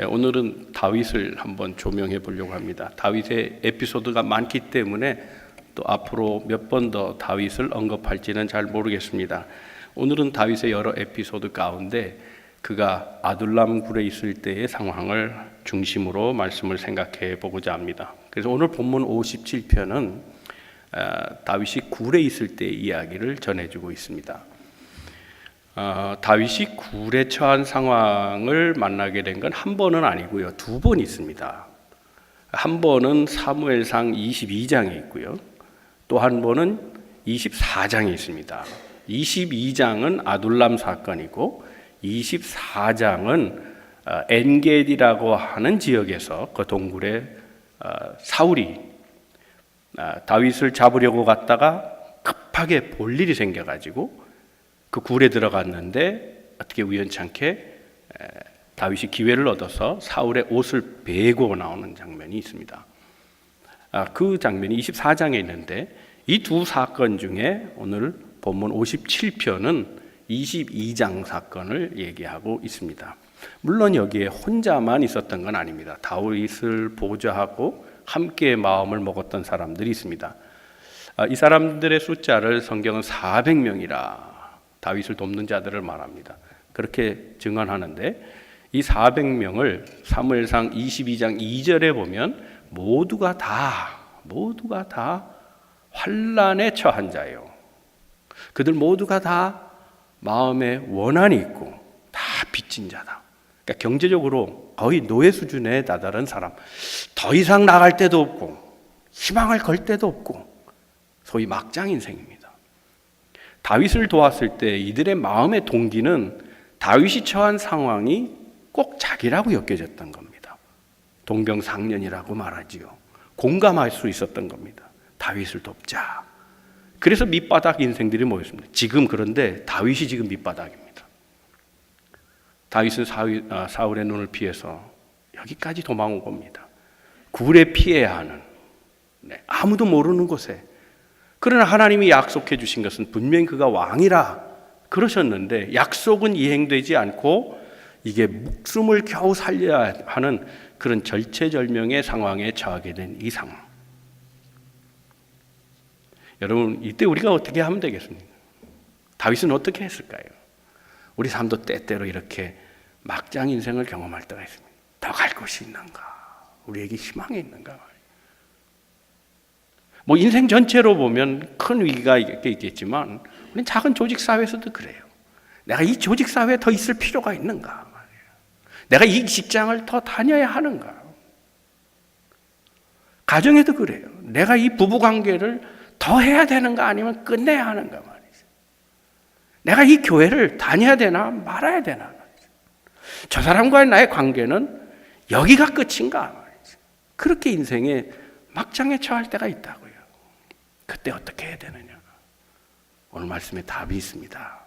오늘은 다윗을 한번 조명해 보려고 합니다. 다윗의 에피소드가 많기 때문에 또 앞으로 몇 번 더 다윗을 언급할지는 잘 모르겠습니다. 오늘은 다윗의 여러 에피소드 가운데 그가 아둘람 굴에 있을 때의 상황을 중심으로 말씀을 생각해 보고자 합니다. 그래서 오늘 본문 57편은 다윗이 굴에 있을 때의 이야기를 전해주고 있습니다. 다윗이 굴에 처한 상황을 만나게 된 건 한 번은 아니고요, 두 번 있습니다. 한 번은 사무엘상 22장에 있고요, 또 한 번은 24장에 있습니다. 22장은 아둘람 사건이고 24장은 엔게디라고 하는 지역에서 그 동굴에 사울이 다윗을 잡으려고 갔다가 급하게 볼 일이 생겨가지고 그 굴에 들어갔는데 어떻게 우연찮게 다윗이 기회를 얻어서 사울의 옷을 베고 나오는 장면이 있습니다. 그 장면이 24장에 있는데 이 두 사건 중에 오늘 본문 57편은 22장 사건을 얘기하고 있습니다. 물론 여기에 혼자만 있었던 건 아닙니다. 다윗을 보좌하고 함께 마음을 먹었던 사람들이 있습니다. 이 사람들의 숫자를 성경은 400명이라 다윗을 돕는 자들을 말합니다. 그렇게 증언하는데 이 400명을 사무엘상 22장 2절에 보면 모두가 다 환난에 처한 자예요. 그들 모두가 다 마음에 원한이 있고 다 빚진 자다. 그러니까 경제적으로 거의 노예 수준에 다다른 사람, 더 이상 나갈 데도 없고 희망을 걸 데도 없고 소위 막장 인생입니다. 다윗을 도왔을 때 이들의 마음의 동기는 다윗이 처한 상황이 꼭 자기라고 여겨졌던 겁니다. 동병상련이라고 말하지요. 공감할 수 있었던 겁니다. 다윗을 돕자. 그래서 밑바닥 인생들이 모였습니다. 지금 그런데 다윗이 지금 밑바닥입니다. 다윗은 사울의 눈을 피해서 여기까지 도망온 겁니다. 굴에 피해야 하는, 아무도 모르는 곳에. 그러나 하나님이 약속해 주신 것은 분명히 그가 왕이라 그러셨는데 약속은 이행되지 않고 이게 목숨을 겨우 살려야 하는 그런 절체절명의 상황에 처하게 된 이 상황. 여러분, 이때 우리가 어떻게 하면 되겠습니까? 다윗은 어떻게 했을까요? 우리 삶도 때때로 이렇게 막장 인생을 경험할 때가 있습니다. 더 갈 곳이 있는가? 우리에게 희망이 있는가? 뭐 인생 전체로 보면 큰 위기가 있겠지만 우리는 작은 조직 사회에서도 그래요. 내가 이 조직 사회에 더 있을 필요가 있는가 말이에요. 내가 이 직장을 더 다녀야 하는가? 가정에도 그래요. 내가 이 부부 관계를 더 해야 되는가 아니면 끝내야 하는가 말이죠. 내가 이 교회를 다녀야 되나 말아야 되나 말이죠. 저 사람과의 나의 관계는 여기가 끝인가 말이죠. 그렇게 인생의 막장에 처할 때가 있다고요. 그때 어떻게 해야 되느냐? 오늘 말씀에 답이 있습니다.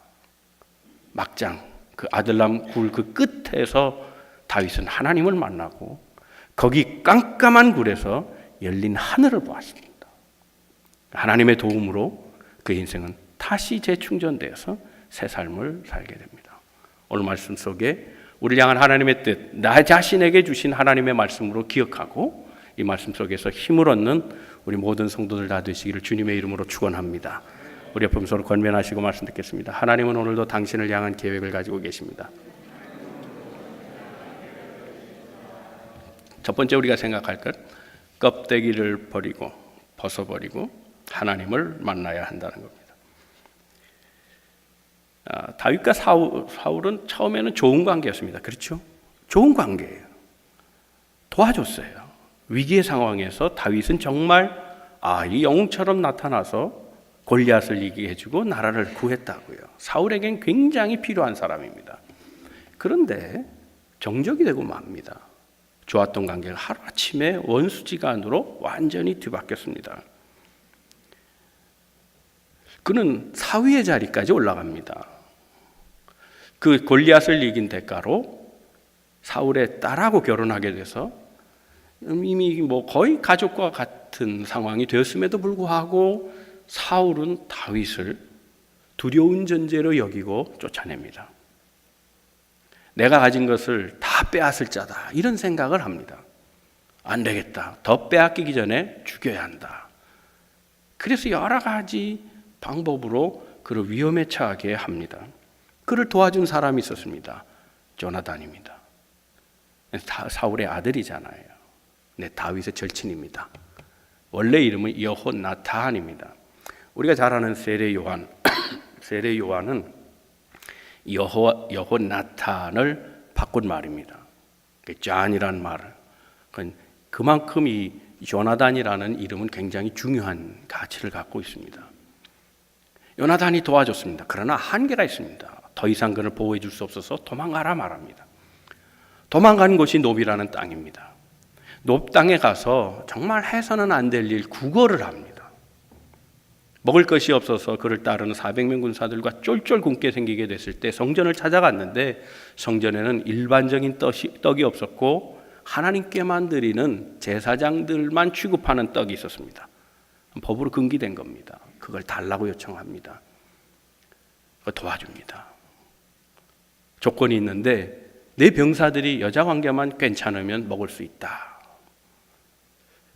막장, 그 아들람 굴 그 끝에서 다윗은 하나님을 만나고 거기 깜깜한 굴에서 열린 하늘을 보았습니다. 하나님의 도움으로 그 인생은 다시 재충전되어서 새 삶을 살게 됩니다. 오늘 말씀 속에 우리를 향한 하나님의 뜻, 나 자신에게 주신 하나님의 말씀으로 기억하고 이 말씀 속에서 힘을 얻는 우리 모든 성도들 다 되시기를 주님의 이름으로 축원합니다. 우리 옆에 서로 권면하시고 말씀 듣겠습니다. 하나님은 오늘도 당신을 향한 계획을 가지고 계십니다. 첫 번째 우리가 생각할 것, 껍데기를 버리고 벗어버리고 하나님을 만나야 한다는 겁니다. 다윗과 사울은 처음에는 좋은 관계였습니다. 그렇죠? 좋은 관계예요. 도와줬어요. 위기의 상황에서 다윗은 정말 이 영웅처럼 나타나서 골리앗을 이기게 해주고 나라를 구했다고요. 사울에겐 굉장히 필요한 사람입니다. 그런데 정적이 되고 맙니다. 좋았던 관계가 하루아침에 원수지간으로 완전히 뒤바뀌었습니다. 그는 사위의 자리까지 올라갑니다. 그 골리앗을 이긴 대가로 사울의 딸하고 결혼하게 돼서 이미 거의 가족과 같은 상황이 되었음에도 불구하고 사울은 다윗을 두려운 존재로 여기고 쫓아냅니다. 내가 가진 것을 다 빼앗을 자다, 이런 생각을 합니다. 안 되겠다, 더 빼앗기기 전에 죽여야 한다. 그래서 여러 가지 방법으로 그를 위험에 처하게 합니다. 그를 도와준 사람이 있었습니다. 조나단입니다. 사울의 아들이잖아요. 네, 다윗의 절친입니다. 원래 이름은 여호나탄입니다. 우리가 잘 아는 세례 요한, 세례 요한은 여호나탄을 바꾼 말입니다. 존이라는 말을. 그만큼 이 요나단이라는 이름은 굉장히 중요한 가치를 갖고 있습니다. 요나단이 도와줬습니다. 그러나 한계가 있습니다. 더 이상 그를 보호해 줄 수 없어서 도망가라 말합니다. 도망간 곳이 노비라는 땅입니다. 노비 땅에 가서 정말 해서는 안 될 일 구걸을 합니다. 먹을 것이 없어서 그를 따르는 400명 군사들과 쫄쫄 굶게 생기게 됐을 때 성전을 찾아갔는데 성전에는 일반적인 떡이 없었고 하나님께만 드리는 제사장들만 취급하는 떡이 있었습니다. 법으로 금기된 겁니다. 그걸 달라고 요청합니다. 도와줍니다. 조건이 있는데 내 병사들이 여자 관계만 괜찮으면 먹을 수 있다.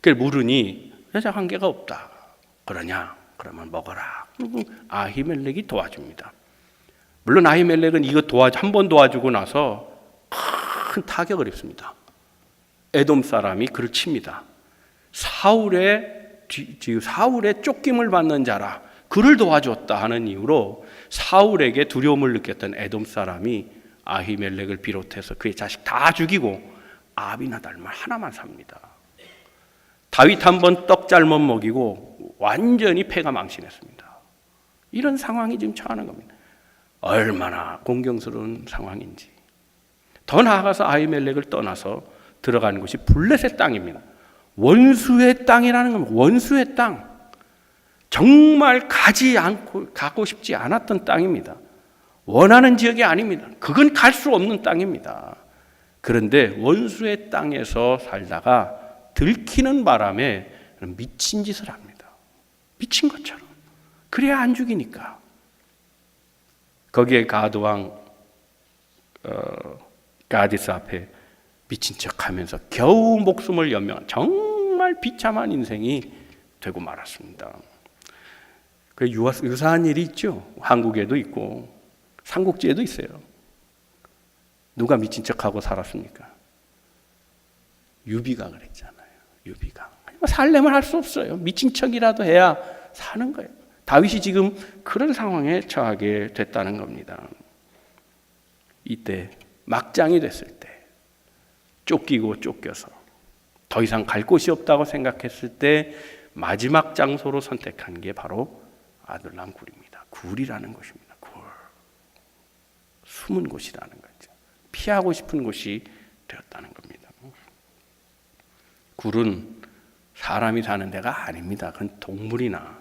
그걸 물으니 여자 관계가 없다. 그러냐? 그러면 먹어라. 그리고 아히멜렉이 도와줍니다. 물론 아히멜렉은 이거 한 번 도와주고 나서 큰 타격을 입습니다. 에돔 사람이 그를 칩니다. 사울의 쫓김을 받는 자라, 그를 도와줬다 하는 이유로 사울에게 두려움을 느꼈던 에돔 사람이 아히멜렉을 비롯해서 그의 자식 다 죽이고 아비나달만 하나만 삽니다. 다윗 한 번 떡 잘못 먹이고 완전히 패가 망신했습니다. 이런 상황이 지금 처하는 겁니다. 얼마나 공경스러운 상황인지. 더 나아가서 아히멜렉을 떠나서 들어가는 곳이 블레셋 땅입니다. 원수의 땅이라는 겁니다. 원수의 땅. 정말 가고 싶지 않았던 땅입니다. 원하는 지역이 아닙니다. 그건 갈 수 없는 땅입니다. 그런데 원수의 땅에서 살다가 들키는 바람에 미친 짓을 합니다. 미친 것처럼. 그래야 안 죽이니까. 거기에 가드왕 가디스 앞에 미친 척하면서 겨우 목숨을 연명한 정말 비참한 인생이 되고 말았습니다. 유사한 일이 있죠. 한국에도 있고 삼국지에도 있어요. 누가 미친 척하고 살았습니까? 유비가 그랬잖아요. 유비가. 살려면 할 수 없어요. 미친 척이라도 해야 사는 거예요. 다윗이 지금 그런 상황에 처하게 됐다는 겁니다. 이때 막장이 됐을 때, 쫓기고 쫓겨서 더 이상 갈 곳이 없다고 생각했을 때 마지막 장소로 선택한 게 바로 아둘람 굴입니다. 굴이라는 곳입니다. 굴. 숨은 곳이라는 거죠. 피하고 싶은 곳이 되었다는 겁니다. 굴은 사람이 사는 데가 아닙니다. 그건 동물이나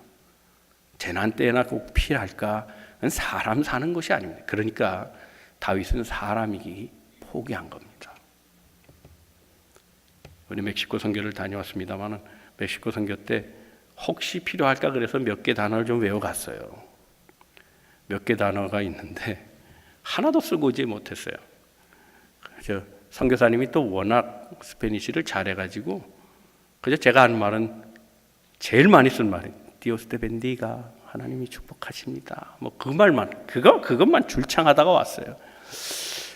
재난 때나 꼭 피할까? 그건 사람 사는 곳이 아닙니다. 그러니까 다윗은 사람이기 포기한 겁니다. 우리 멕시코 선교를 다녀왔습니다만 멕시코 선교 때 혹시 필요할까 그래서 몇 개 단어를 좀 외워갔어요. 몇 개 단어가 있는데 하나도 쓰고 오지 못했어요. 선교사님이 또 워낙 스페니쉬를 잘해가지고 그저 제가 하는 말은 제일 많이 쓴 말이 디오스 데 벤디가, 하나님이 축복하십니다. 뭐 그 말만 그것만 줄창하다가 왔어요.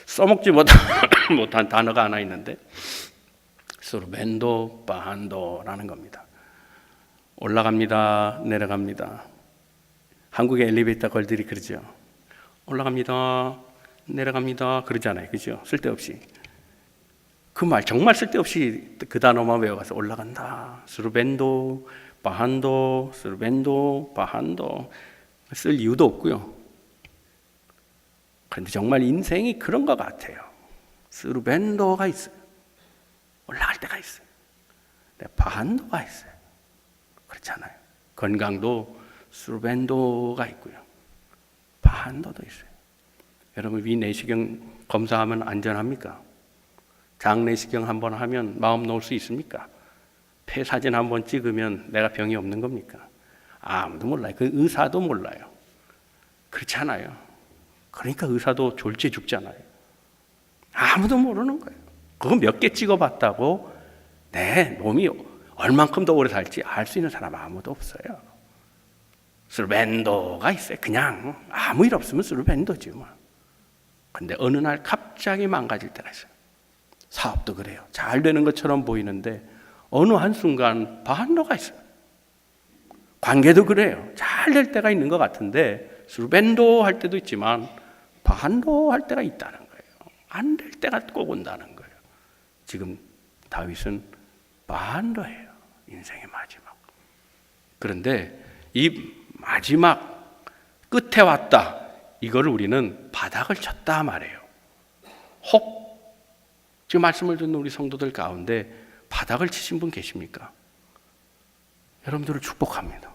써먹지 못한 단어가 하나 있는데 소르벤도 바한도라는 겁니다. 올라갑니다, 내려갑니다. 한국의 엘리베이터 걸들이 그러죠. 올라갑니다, 내려갑니다 그러잖아요. 그죠? 쓸데없이. 그 말 정말 쓸데없이 그 단어만 외워가서 올라간다. 스루벤도, 바한도, 스루벤도, 바한도 쓸 이유도 없고요. 그런데 정말 인생이 그런 것 같아요. 스루벤도가 있어요. 올라갈 때가 있어요. 바한도가 있어요. 그렇잖아요. 건강도 스루벤도가 있고요. 바한도도 있어요. 여러분 위내시경 검사하면 안전합니까? 장내시경 한번 하면 마음 놓을 수 있습니까? 폐 사진 한번 찍으면 내가 병이 없는 겁니까? 아무도 몰라요. 그 의사도 몰라요. 그렇지 않아요. 그러니까 의사도 졸지에 죽잖아요. 아무도 모르는 거예요. 그거 몇 개 찍어봤다고 내 몸이 얼만큼 더 오래 살지 알 수 있는 사람 아무도 없어요. 술밴도가 있어요. 그냥 아무 일 없으면 술밴도지 뭐. 근데 어느 날 갑자기 망가질 때가 있어요. 사업도 그래요. 잘 되는 것처럼 보이는데 어느 한순간 반도가 있어요. 관계도 그래요. 잘 될 때가 있는 것 같은데 술밴도 할 때도 있지만 반도 할 때가 있다는 거예요. 안 될 때가 꼭 온다는 거예요. 지금 다윗은 반도예요. 인생의 마지막. 그런데 이 마지막 끝에 왔다. 이거를 우리는 바닥을 쳤다 말해요. 혹 지금 말씀을 듣는 우리 성도들 가운데 바닥을 치신 분 계십니까? 여러분들을 축복합니다.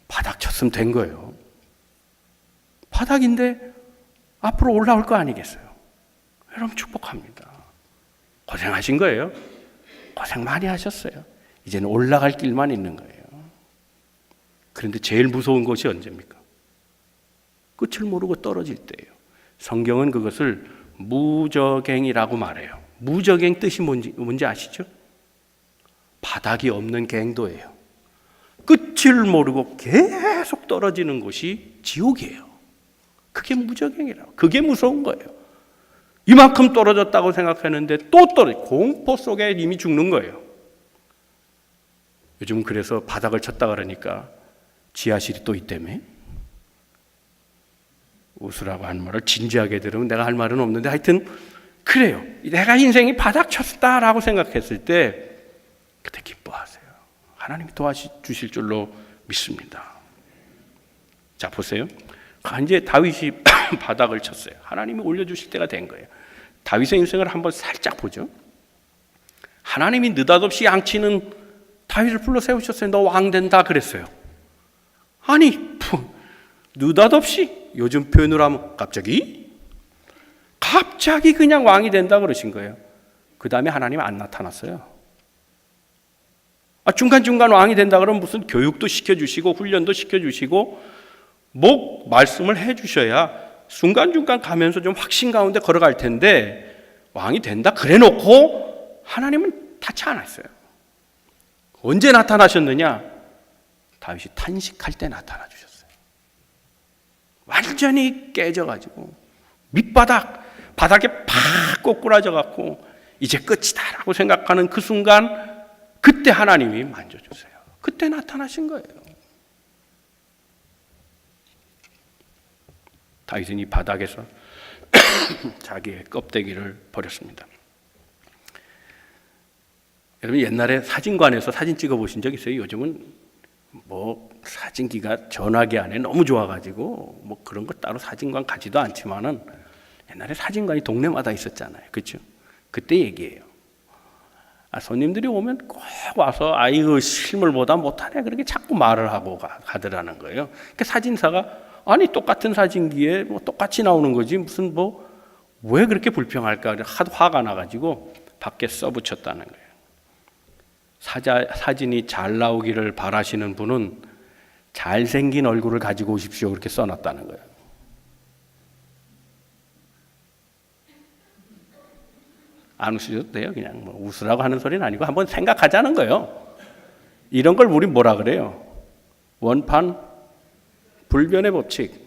바닥 쳤으면 된 거예요. 바닥인데 앞으로 올라올 거 아니겠어요? 여러분 축복합니다. 고생하신 거예요. 고생 많이 하셨어요. 이제는 올라갈 길만 있는 거예요. 그런데 제일 무서운 것이 언제입니까? 끝을 모르고 떨어질 때예요. 성경은 그것을 무저갱이라고 말해요. 무저갱 뜻이 뭔지 아시죠? 바닥이 없는 갱도예요. 끝을 모르고 계속 떨어지는 곳이 지옥이에요. 그게 무저갱이라고. 그게 무서운 거예요. 이만큼 떨어졌다고 생각하는데 또 공포 속에 이미 죽는 거예요. 요즘 그래서 바닥을 쳤다 그러니까 지하실이 또 있다며? 웃으라고 한 말을 진지하게 들으면 내가 할 말은 없는데 하여튼 그래요. 내가 인생이 바닥 쳤다라고 생각했을 때 그때 기뻐하세요. 하나님이 도와주실 줄로 믿습니다. 자 보세요. 이제 다윗이 바닥을 쳤어요. 하나님이 올려주실 때가 된 거예요. 다윗의 인생을 한번 살짝 보죠. 하나님이 느닷없이 양치는 다윗을 불러 세우셨어요. 너 왕 된다 그랬어요. 아니 느닷없이 요즘 표현으로 하면 갑자기 그냥 왕이 된다 그러신 거예요. 그 다음에 하나님이 안 나타났어요. 중간중간 왕이 된다 그러면 무슨 교육도 시켜주시고 훈련도 시켜주시고 뭐 말씀을 해주셔야 순간중간 가면서 좀 확신 가운데 걸어갈 텐데 왕이 된다 그래 놓고 하나님은 닿지 않았어요. 언제 나타나셨느냐? 다윗이 탄식할 때 나타나 주셨어요. 완전히 깨져가지고 바닥에 팍 꼬꾸라져갖고 이제 끝이다라고 생각하는 그 순간 그때 하나님이 만져주세요. 그때 나타나신 거예요. 다윗은 이 바닥에서 자기의 껍데기를 버렸습니다. 여러분 옛날에 사진관에서 사진 찍어 보신 적 있어요? 요즘은 뭐 사진기가 전화기 안에 너무 좋아가지고 뭐 그런 거 따로 사진관 가지도 않지만은 옛날에 사진관이 동네마다 있었잖아요. 그렇죠? 그때 얘기예요. 손님들이 오면 꼭 와서 아이고 실물보다 못하네 그렇게 자꾸 말을 하고 가더라는 거예요. 그러니까 사진사가 아니 똑같은 사진기에 뭐 똑같이 나오는 거지 무슨 뭐 왜 그렇게 불평할까 하도 화가 나가지고 밖에 써붙였다는 거예요. 사진이 잘 나오기를 바라시는 분은 잘생긴 얼굴을 가지고 오십시오 그렇게 써놨다는 거예요. 안 웃으셔도 돼요. 그냥 뭐 웃으라고 하는 소리는 아니고 한번 생각하자는 거예요. 이런 걸 우리 뭐라 그래요? 원판 불변의 법칙.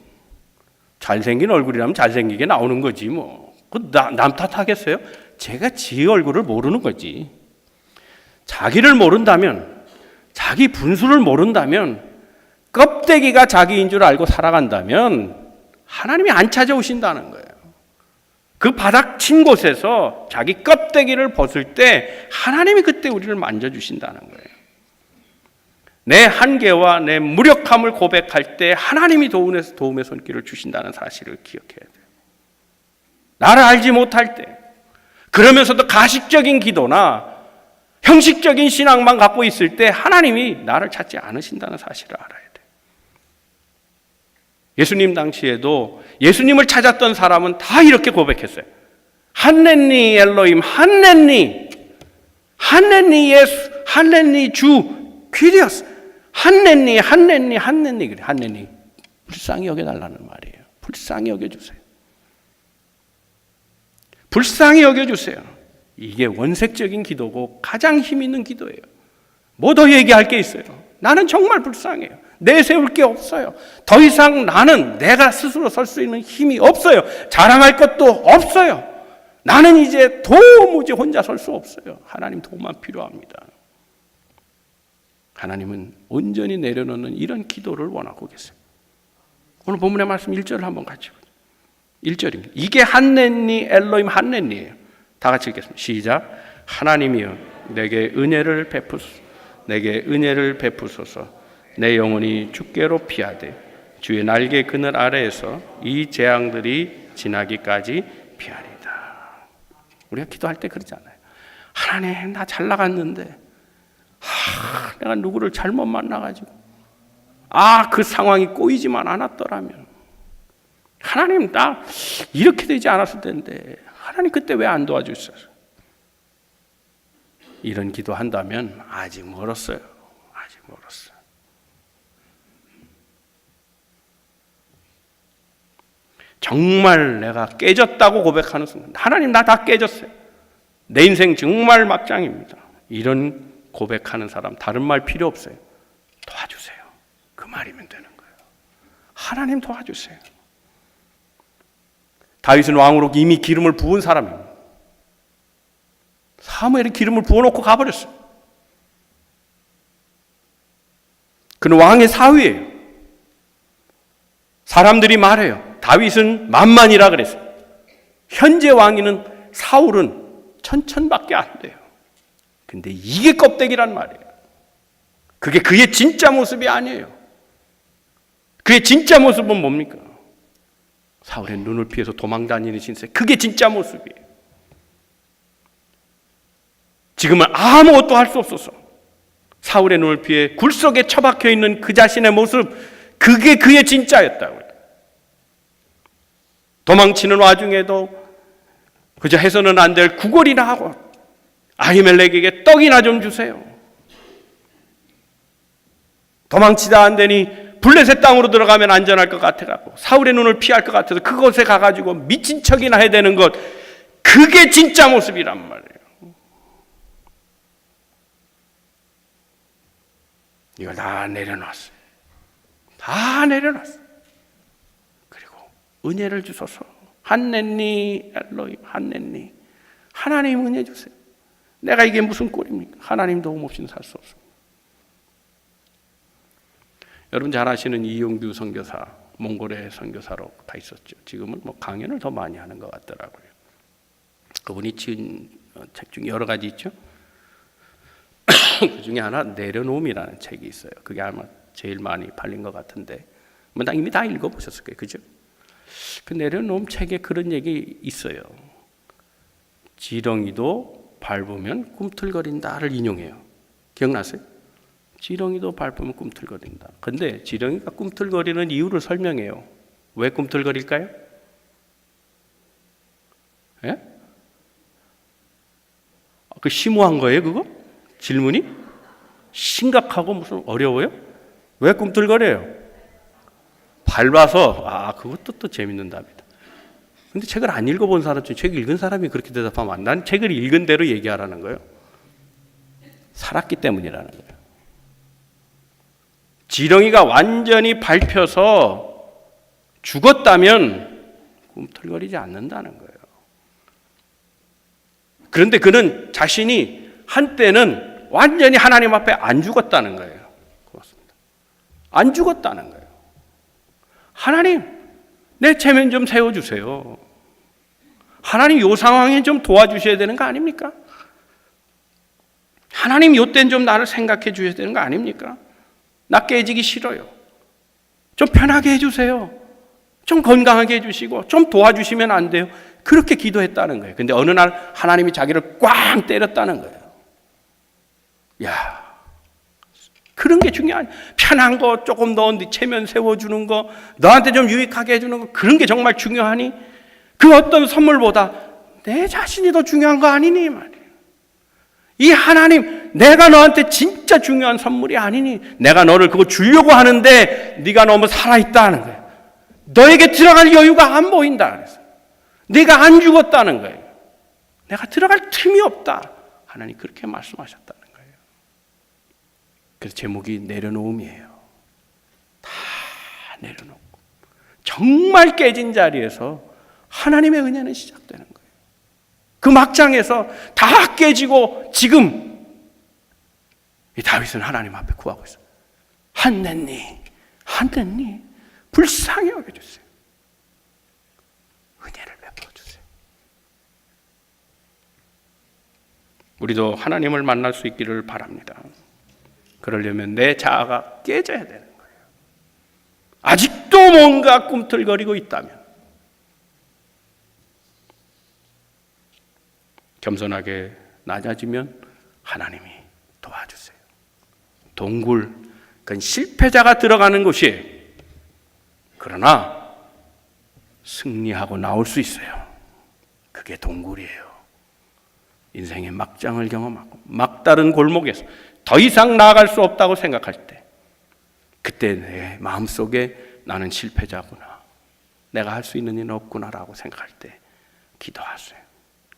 잘생긴 얼굴이라면 잘생기게 나오는 거지 뭐. 남 탓하겠어요? 제가 지 얼굴을 모르는 거지. 자기를 모른다면, 자기 분수를 모른다면, 껍데기가 자기인 줄 알고 살아간다면 하나님이 안 찾아오신다는 거예요. 그 바닥 친 곳에서 자기 껍데기를 벗을 때 하나님이 그때 우리를 만져주신다는 거예요. 내 한계와 내 무력함을 고백할 때 하나님이 도움의 손길을 주신다는 사실을 기억해야 돼요. 나를 알지 못할 때, 그러면서도 가식적인 기도나 형식적인 신앙만 갖고 있을 때 하나님이 나를 찾지 않으신다는 사실을 알아야 돼요. 예수님 당시에도 예수님을 찾았던 사람은 다 이렇게 고백했어요. 한넨니 엘로임, 한넨니 예수, 한넨니 주, 퀴리어스, 한넨니 그래. 한넨니 불쌍히 여겨달라는 말이에요. 불쌍히 여겨주세요. 불쌍히 여겨주세요. 이게 원색적인 기도고 가장 힘 있는 기도예요. 뭐 더 얘기할 게 있어요? 나는 정말 불쌍해요. 내세울 게 없어요. 더 이상 나는 내가 스스로 설 수 있는 힘이 없어요. 자랑할 것도 없어요. 나는 이제 도무지 혼자 설 수 없어요. 하나님 도움만 필요합니다. 하나님은 온전히 내려놓는 이런 기도를 원하고 계세요. 오늘 본문의 말씀 1절을 한번 같이 보죠. 1절입니다. 이게 한넨니 엘로힘 한넨니예요. 다 같이 읽겠습니다. 시작. 하나님이여 내게 은혜를 베푸소서. 내게 은혜를 베푸소서. 내 영혼이 주께로 피하되 주의 날개 그늘 아래에서 이 재앙들이 지나기까지 피하리다. 우리가 기도할 때 그러잖아요. 하나님 나 잘 나갔는데 내가 누구를 잘못 만나가지고 그 상황이 꼬이지만 않았더라면 하나님 나 이렇게 되지 않았을 텐데 하나님 그때 왜 안 도와주셨어요? 이런 기도한다면 아직 멀었어요. 아직 멀었어요. 정말 내가 깨졌다고 고백하는 순간 하나님 나 다 깨졌어요. 내 인생 정말 막장입니다. 이런 고백하는 사람 다른 말 필요 없어요. 도와주세요. 그 말이면 되는 거예요. 하나님 도와주세요. 다윗은 왕으로 이미 기름을 부은 사람입니다. 사무엘이 기름을 부어놓고 가버렸어요. 그는 왕의 사위예요. 사람들이 말해요. 다윗은 만만이라 그랬어요. 현재 왕위는 사울은 천천밖에 안 돼요. 근데 이게 껍데기란 말이에요. 그게 그의 진짜 모습이 아니에요. 그의 진짜 모습은 뭡니까? 사울의 눈을 피해서 도망다니는 신세. 그게 진짜 모습이에요. 지금은 아무것도 할 수 없어서 사울의 눈을 피해 굴 속에 처박혀 있는 그 자신의 모습, 그게 그의 진짜였다고요. 도망치는 와중에도 그저 해서는 안 될 구걸이나 하고 아히멜렉에게 떡이나 좀 주세요. 도망치다 안 되니 블레셋 땅으로 들어가면 안전할 것 같아갖고 사울의 눈을 피할 것 같아서 그곳에 가가지고 미친 척이나 해야 되는 것, 그게 진짜 모습이란 말이에요. 이걸 다 내려놨어요. 다 내려놨어요. 그리고 은혜를 주소서. 한넨니 엘로힘 한넨니. 하나님 은혜 주세요. 내가 이게 무슨 꼴입니까? 하나님 도움 없이는 살 수 없습니다. 여러분 잘 아시는 이용규 선교사, 몽골의 선교사로 가 있었죠. 지금은 강연을 더 많이 하는 것 같더라고요. 그분이 지은 책 중에 여러 가지 있죠. 그 중에 하나 내려놓음이라는 책이 있어요. 그게 아마 제일 많이 팔린 것 같은데 이미 다 읽어보셨을 거예요. 그죠? 그 내려놓음 책에 그런 얘기 있어요. 지렁이도 밟으면 꿈틀거린다를 인용해요. 기억나세요? 지렁이도 밟으면 꿈틀거린다. 근데 지렁이가 꿈틀거리는 이유를 설명해요. 왜 꿈틀거릴까요? 예? 그 심오한 거예요, 그거? 질문이? 심각하고 무슨 어려워요? 왜 꿈틀거려요? 밟아서, 그것도 또 재밌는 답이다. 근데 책을 안 읽어본 사람 중에 책 읽은 사람이 그렇게 대답하면 안 돼. 난 책을 읽은 대로 얘기하라는 거예요. 살았기 때문이라는 거예요. 지렁이가 완전히 밟혀서 죽었다면 꿈틀거리지 않는다는 거예요. 그런데 그는 자신이 한때는 완전히 하나님 앞에 안 죽었다는 거예요. 고맙습니다. 안 죽었다는 거예요. 하나님, 내 체면 좀 세워주세요. 하나님, 이 상황에 좀 도와주셔야 되는 거 아닙니까? 하나님, 이때는 좀 나를 생각해 주셔야 되는 거 아닙니까? 나 깨지기 싫어요. 좀 편하게 해주세요. 좀 건강하게 해주시고 좀 도와주시면 안 돼요? 그렇게 기도했다는 거예요. 근데 어느 날 하나님이 자기를 꽝 때렸다는 거예요. 야, 그런 게 중요하냐. 편한 거 조금 더 네 체면 세워주는 거, 너한테 좀 유익하게 해주는 거, 그런 게 정말 중요하니? 그 어떤 선물보다 내 자신이 더 중요한 거 아니니 말이에요. 이 하나님, 내가 너한테 진짜 중요한 선물이 아니니? 내가 너를 그거 주려고 하는데 네가 너무 살아있다는 거예요. 너에게 들어갈 여유가 안 보인다 그래서. 네가 안 죽었다는 거예요. 내가 들어갈 틈이 없다. 하나님 그렇게 말씀하셨다는 거예요. 그래서 제목이 내려놓음이에요. 다 내려놓고 정말 깨진 자리에서 하나님의 은혜는 시작되는 거예요. 그 막장에서 다 깨지고 지금 이 다윗은 하나님 앞에 구하고 있어요. 하느님, 하느님 불쌍히 여겨주세요. 은혜를 베풀어 주세요. 우리도 하나님을 만날 수 있기를 바랍니다. 그러려면 내 자아가 깨져야 되는 거예요. 아직도 뭔가 꿈틀거리고 있다면 겸손하게 낮아지면 하나님이 도와주세요. 동굴, 그건 실패자가 들어가는 곳이에요. 그러나 승리하고 나올 수 있어요. 그게 동굴이에요. 인생의 막장을 경험하고 막다른 골목에서 더 이상 나아갈 수 없다고 생각할 때, 그때 내 마음속에 나는 실패자구나, 내가 할 수 있는 일은 없구나라고 생각할 때 기도하세요.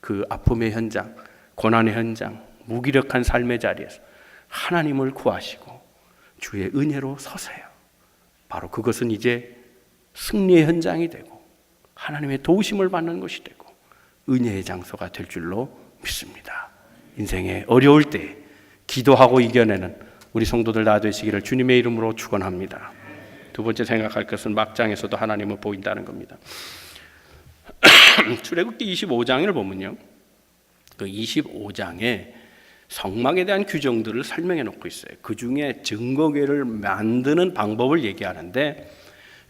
그 아픔의 현장, 고난의 현장, 무기력한 삶의 자리에서 하나님을 구하시고 주의 은혜로 서세요. 바로 그것은 이제 승리의 현장이 되고 하나님의 도우심을 받는 것이 되고 은혜의 장소가 될 줄로 믿습니다. 인생의 어려울 때 기도하고 이겨내는 우리 성도들 다 되시기를 주님의 이름으로 축원합니다. 두 번째 생각할 것은 막장에서도 하나님을 보인다는 겁니다. 출애굽기 25장을 보면요, 그 25장에 성막에 대한 규정들을 설명해 놓고 있어요. 그 중에 증거궤를 만드는 방법을 얘기하는데,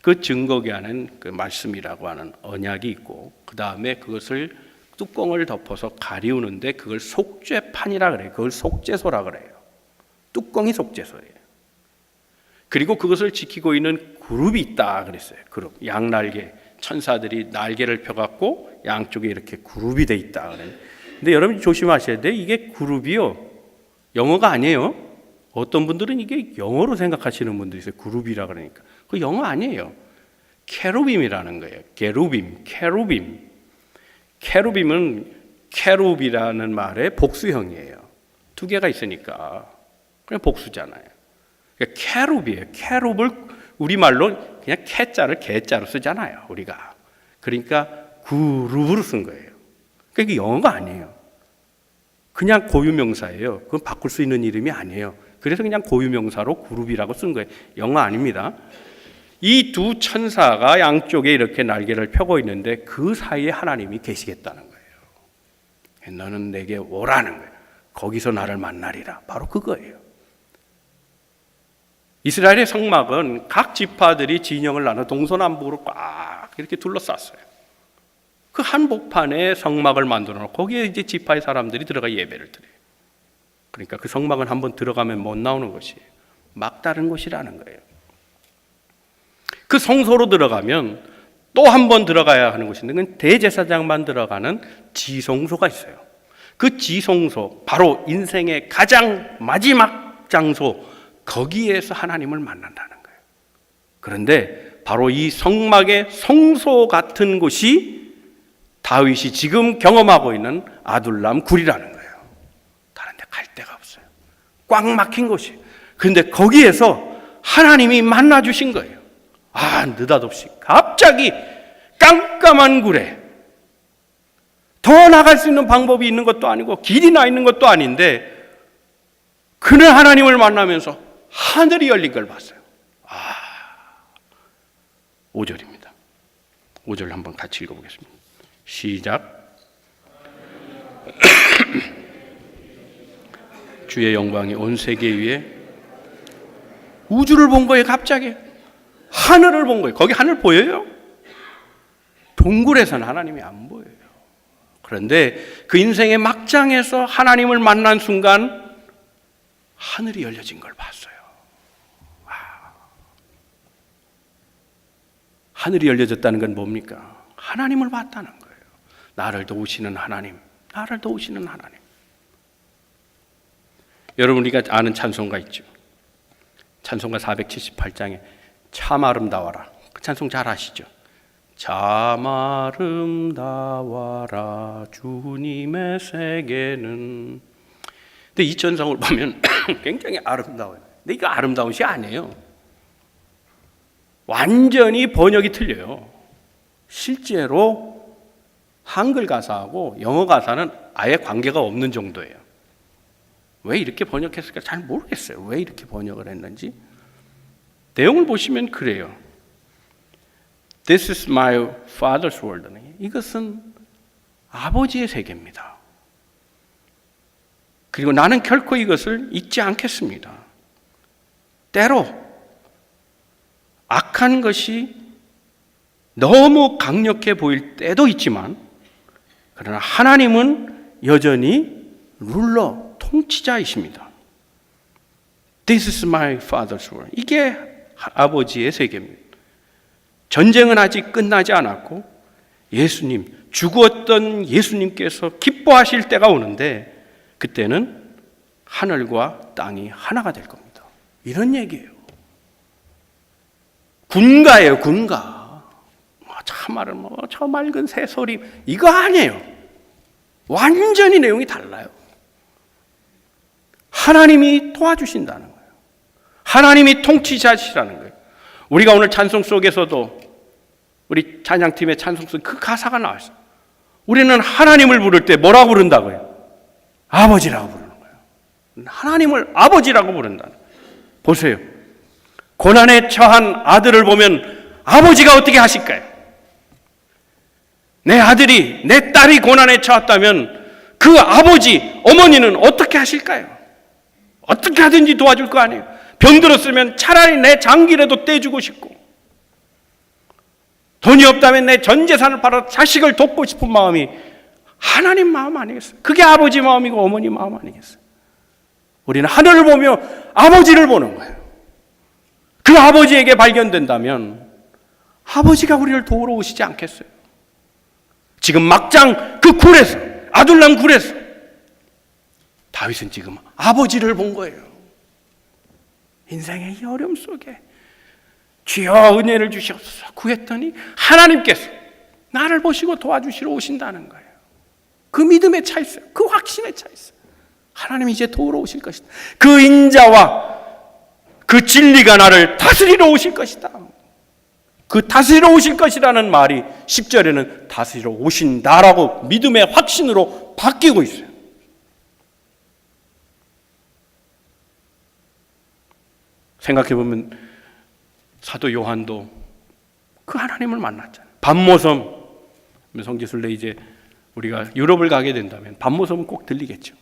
그 증거궤 안은 그 말씀이라고 하는 언약이 있고, 그 다음에 그것을 뚜껑을 덮어서 가리우는데 그걸 속죄판이라 그래요. 그걸 속죄소라 그래요. 뚜껑이 속죄소예요. 그리고 그것을 지키고 있는 그룹이 있다 그랬어요. 그룹, 양날개, 천사들이 날개를 펴갖고 양쪽에 이렇게 그룹이 돼 있다 그래요. 근데 여러분 조심하셔야 돼요. 이게 그룹이요, 영어가 아니에요. 어떤 분들은 이게 영어로 생각하시는 분들이 있어요. 그룹이라 그러니까. 그 영어 아니에요. 케루빔이라는 거예요. 게루빔, 케루빔. 케루빔은 케룹이라는 말의 복수형이에요. 두 개가 있으니까 그냥 복수잖아요. 그러니까 케룹이에요. 케룹을 우리말로 그냥 캐자를 개자로 쓰잖아요, 우리가. 그러니까 그룹으로 쓴 거예요. 그러니까 이게 영어가 아니에요. 그냥 고유명사예요. 그건 바꿀 수 있는 이름이 아니에요. 그래서 그냥 고유명사로 그룹이라고 쓴 거예요. 영어 아닙니다. 이 두 천사가 양쪽에 이렇게 날개를 펴고 있는데 그 사이에 하나님이 계시겠다는 거예요. 너는 내게 오라는 거예요. 거기서 나를 만나리라. 바로 그거예요. 이스라엘의 성막은 각 지파들이 진영을 나눠 동서남북으로 꽉 이렇게 둘러쌌어요. 그 한복판에 성막을 만들어 놓고 거기에 이제 지파의 사람들이 들어가 예배를 드려요. 그러니까 그 성막은 한번 들어가면 못 나오는 것이에요. 막다른 곳이라는 거예요. 그 성소로 들어가면 또 한 번 들어가야 하는 곳인데, 그건 대제사장만 들어가는 지성소가 있어요. 그 지성소, 바로 인생의 가장 마지막 장소, 거기에서 하나님을 만난다는 거예요. 그런데 바로 이 성막의 성소 같은 곳이 다윗이 지금 경험하고 있는 아둘람 굴이라는 거예요. 다른 데 갈 데가 없어요. 꽉 막힌 곳이에요. 그런데 거기에서 하나님이 만나 주신 거예요. 느닷없이 갑자기 깜깜한 굴에, 더 나갈 수 있는 방법이 있는 것도 아니고 길이 나 있는 것도 아닌데, 그는 하나님을 만나면서 하늘이 열린 걸 봤어요. 5절입니다. 5절 한번 같이 읽어보겠습니다. 시작. 주의 영광이 온 세계 위에, 우주를 본 거예요. 갑자기 하늘을 본 거예요. 거기 하늘 보여요? 동굴에서는 하나님이 안 보여요. 그런데 그 인생의 막장에서 하나님을 만난 순간 하늘이 열려진 걸 봤어요. 하늘이 열려졌다는 건 뭡니까? 하나님을 봤다는 거예요. 나를 도우시는 하나님, 나를 도우시는 하나님. 여러분, 우리가 아는 찬송가 있죠. 찬송가 478장에 참 아름다워라. 그 찬송 잘 아시죠? 참 아름다워라 주님의 세계는. 근데 이 전성을 보면 굉장히 아름다워요. 근데 이거 아름다운 시 아니에요. 완전히 번역이 틀려요. 실제로 한글 가사하고 영어 가사는 아예 관계가 없는 정도예요. 왜 이렇게 번역했을까 잘 모르겠어요. 왜 이렇게 번역을 했는지. 내용을 보시면 그래요. This is my father's world. 이것은 아버지의 세계입니다. 그리고 나는 결코 이것을 잊지 않겠습니다. 때로 악한 것이 너무 강력해 보일 때도 있지만, 그러나 하나님은 여전히 룰러, 통치자이십니다. This is my father's world. 이게 아버지의 세계입니다. 전쟁은 아직 끝나지 않았고 예수님, 죽었던 예수님께서 기뻐하실 때가 오는데 그때는 하늘과 땅이 하나가 될 겁니다. 이런 얘기예요. 군가예요, 군가. 참말은 저 맑은 새소리 이거 아니에요. 완전히 내용이 달라요. 하나님이 도와주신다는 거예요. 하나님이 통치자시라는 거예요. 우리가 오늘 찬송 속에서도 우리 찬양팀의 찬송 속 그 가사가 나왔어요. 우리는 하나님을 부를 때 뭐라고 부른다고요? 아버지라고 부르는 거예요. 하나님을 아버지라고 부른다는 거예요. 보세요. 고난에 처한 아들을 보면 아버지가 어떻게 하실까요? 내 아들이, 내 딸이 고난에 처했다면 그 아버지, 어머니는 어떻게 하실까요? 어떻게 하든지 도와줄 거 아니에요. 병들었으면 차라리 내 장기라도 떼주고 싶고, 돈이 없다면 내 전 재산을 팔아 자식을 돕고 싶은 마음이 하나님 마음 아니겠어요? 그게 아버지 마음이고 어머니 마음 아니겠어요? 우리는 하늘을 보며 아버지를 보는 거예요. 그 아버지에게 발견된다면 아버지가 우리를 도우러 오시지 않겠어요? 지금 막장 그 굴에서, 아둘람 굴에서 다윗은 지금 아버지를 본 거예요. 인생의 이 어려움 속에 주여 은혜를 주시옵소서 구했더니 하나님께서 나를 보시고 도와주시러 오신다는 거예요. 그 믿음에 차 있어요. 그 확신에 차 있어요. 하나님이 이제 도우러 오실 것이다. 그 인자와 그 진리가 나를 다스리러 오실 것이다. 그 다스리러 오실 것이라는 말이 10절에는 다스리러 오신다라고 믿음의 확신으로 바뀌고 있어요. 생각해보면 사도 요한도 그 하나님을 만났잖아요. 밤모섬, 성지순례 이제 우리가 유럽을 가게 된다면 밤모섬은 꼭 들리겠죠.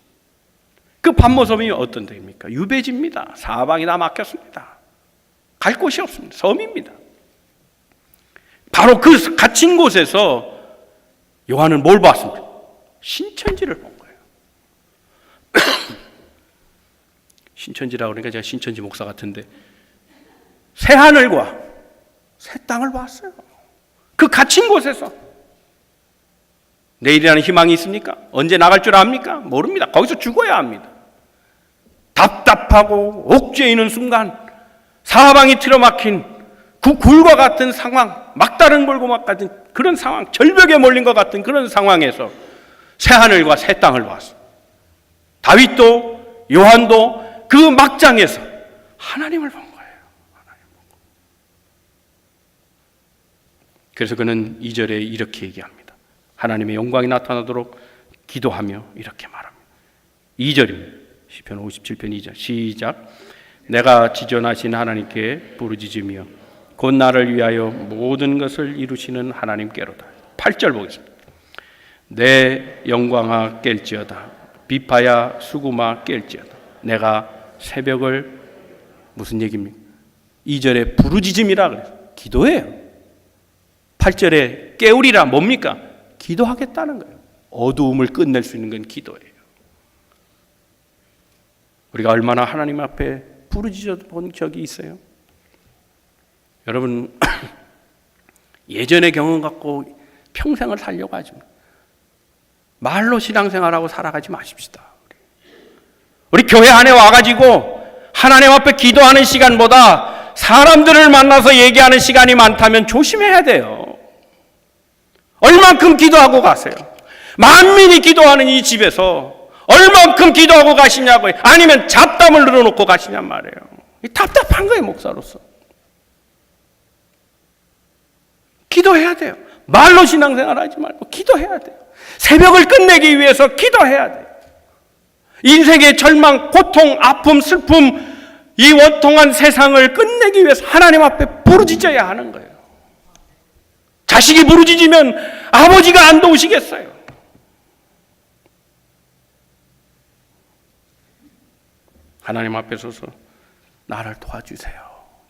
그 밤모섬이 어떤 데입니까? 유배지입니다. 사방이 다 막혔습니다. 갈 곳이 없습니다. 섬입니다. 바로 그 갇힌 곳에서 요한은 뭘 봤습니까? 신천지를 본 거예요. 신천지라고 그러니까 제가 신천지 목사 같은데 새 하늘과 새 땅을 봤어요. 그 갇힌 곳에서. 내일이라는 희망이 있습니까? 언제 나갈 줄 압니까? 모릅니다. 거기서 죽어야 합니다. 답답하고 옥죄 있는 순간, 사방이 틀어막힌 그 굴과 같은 상황, 막다른 골고막 같은 그런 상황, 절벽에 몰린 것 같은 그런 상황에서 새 하늘과 새 땅을 봤어요. 다윗도 요한도 그 막장에서 하나님을 본 거예요. 그래서 그는 2절에 이렇게 얘기합니다. 하나님의 영광이 나타나도록 기도하며 이렇게 말합니다. 2절입니다. 시편 57편 2절 시작. 내가 지존하신 하나님께 부르짖으며 곧 나를 위하여 모든 것을 이루시는 하나님께로다. 8절 보겠습니다. 내 영광아 깰지어다. 비파야 수구마 깰지어다. 내가 새벽을, 무슨 얘기입니까? 2절에 부르짖음이라 그래요. 기도예요. 8절에 깨우리라 뭡니까? 기도하겠다는 거예요. 어두움을 끝낼 수 있는 건 기도예요. 우리가 얼마나 하나님 앞에 부르짖어 본 적이 있어요? 여러분 예전의 경험 갖고 평생을 살려고 하지 말로 신앙생활하고 살아가지 마십시다. 우리 교회 안에 와가지고 하나님 앞에 기도하는 시간보다 사람들을 만나서 얘기하는 시간이 많다면 조심해야 돼요. 얼만큼 기도하고 가세요? 만민이 기도하는 이 집에서 얼만큼 기도하고 가시냐고요? 아니면 잡담을 늘어놓고 가시냔 말이에요. 답답한 거예요, 목사로서. 기도해야 돼요. 말로 신앙생활 하지 말고 기도해야 돼요. 새벽을 끝내기 위해서 기도해야 돼요. 인생의 절망, 고통, 아픔, 슬픔, 이 원통한 세상을 끝내기 위해서 하나님 앞에 부르짖어야 하는 거예요. 자식이 부르짖으면 아버지가 안 도우시겠어요? 하나님 앞에 서서 나를 도와주세요.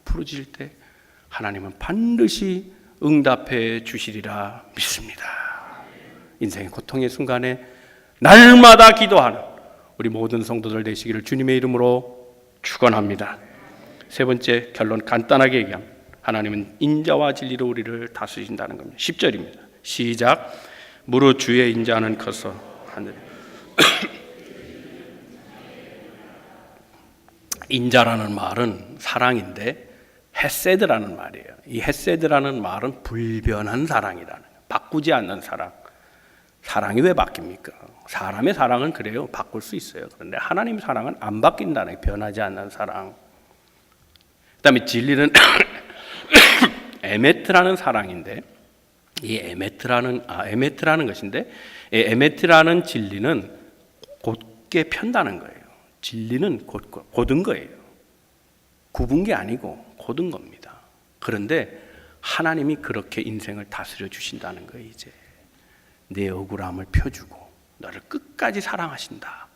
부르짖을 때 하나님은 반드시 응답해 주시리라 믿습니다. 인생의 고통의 순간에 날마다 기도하는 우리 모든 성도들 되시기를 주님의 이름으로 축원합니다. 세 번째 결론 간단하게 얘기합니다. 하나님은 인자와 진리로 우리를 다스리신다는 겁니다. 10절입니다. 시작. 무릇 주의 인자는 커서 하늘. 인자라는 말은 사랑인데 헤세드라는 말이에요. 이 헤세드라는 말은 불변한 사랑이라는 거예요. 바꾸지 않는 사랑. 사랑이 왜 바뀝니까? 사람의 사랑은 그래요. 바꿀 수 있어요. 그런데 하나님의 사랑은 안 바뀐다는 거예요. 변하지 않는 사랑. 그 다음에 진리는 에메트라는 사랑인데 이 에메트라는 것인데 이 에메트라는 진리는 곧게 편다는 거예요. 진리는 곧은 거예요. 굽은 게 아니고 곧은 겁니다. 그런데 하나님이 그렇게 인생을 다스려 주신다는 거예요. 이제 내 억울함을 펴주고 너를 끝까지 사랑하신다.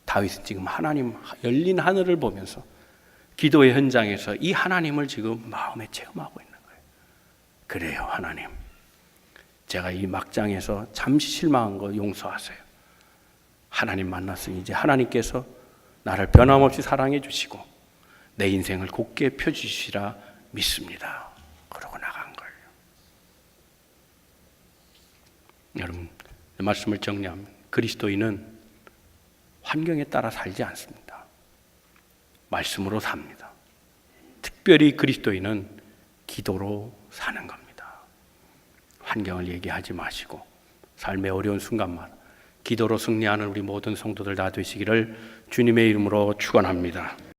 다윗은 지금 하나님 열린 하늘을 보면서 기도의 현장에서 이 하나님을 지금 마음에 체험하고 있는 거예요. 그래요, 하나님. 제가 이 막장에서 잠시 실망한 거 용서하세요. 하나님 만났으니 이제 하나님께서 나를 변함없이 사랑해 주시고 내 인생을 곧게 펴주시라 믿습니다. 그러고 나간 거예요. 여러분, 이 말씀을 정리하면 그리스도인은 환경에 따라 살지 않습니다. 말씀으로 삽니다. 특별히 그리스도인은 기도로 사는 겁니다. 환경을 얘기하지 마시고 삶의 어려운 순간만 기도로 승리하는 우리 모든 성도들 다 되시기를 주님의 이름으로 축원합니다.